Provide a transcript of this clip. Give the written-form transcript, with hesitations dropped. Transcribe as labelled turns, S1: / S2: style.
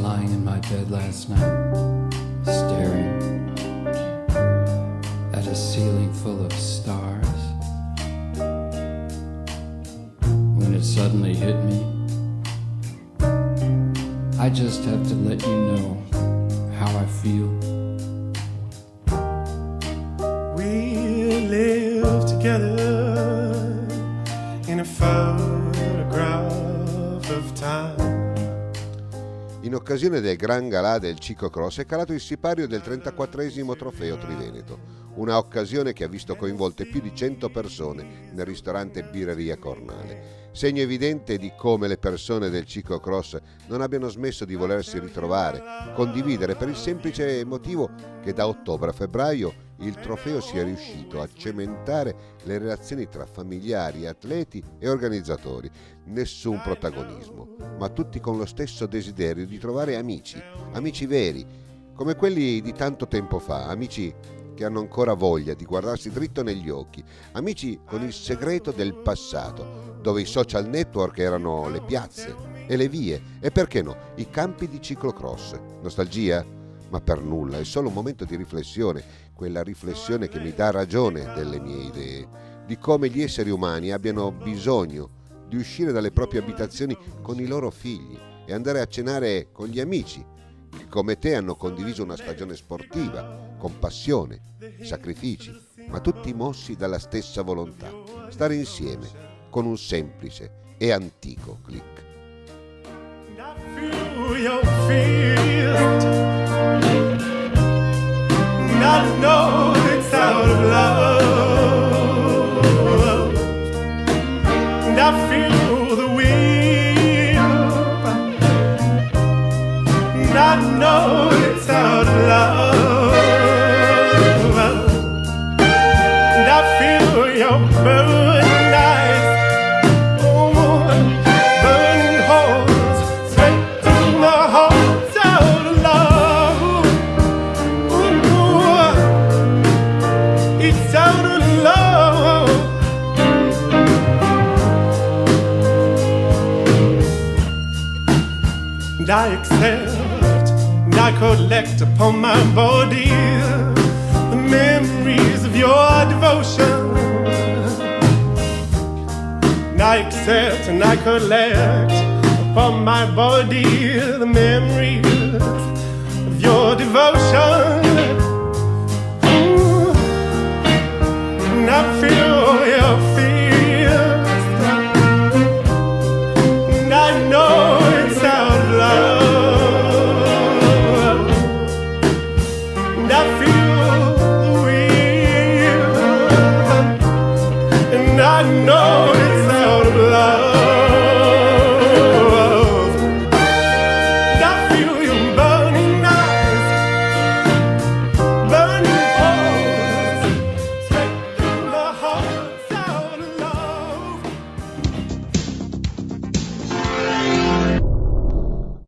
S1: lying in my bed last night, staring at a ceiling full of stars, when it suddenly hit me, I just have to let you know how I feel.
S2: We live together in a photograph of time.
S3: In occasione del Gran Galà del Ciclocross è calato il sipario del 34esimo trofeo Triveneto, una occasione che ha visto coinvolte più di 100 persone nel ristorante Birreria Cornale. Segno evidente di come le persone del ciclocross non abbiano smesso di volersi ritrovare, condividere, per il semplice motivo che da ottobre a febbraio il trofeo sia riuscito a cementare le relazioni tra familiari, atleti e organizzatori. Nessun protagonismo, ma tutti con lo stesso desiderio di trovare amici, amici veri, come quelli di tanto tempo fa, amici che hanno ancora voglia di guardarsi dritto negli occhi, amici con il segreto del passato, dove i social network erano le piazze e le vie e, perché no, i campi di ciclocross. Nostalgia? Ma per nulla, è solo un momento di riflessione, quella riflessione che mi dà ragione delle mie idee, di come gli esseri umani abbiano bisogno di uscire dalle proprie abitazioni con i loro figli e andare a cenare con gli amici, che come te hanno condiviso una stagione sportiva, con passione, sacrifici, ma tutti mossi dalla stessa volontà, stare insieme con un semplice e antico click.
S2: I know it's out of love, and I feel the wind, and I know it's out of love, and I feel your burning eyes, burning hearts, sweating my heart's out of love. It's out of love. And I accept and I collect upon my body the memories of your devotion. And I accept and I collect upon my body the memories of your devotion.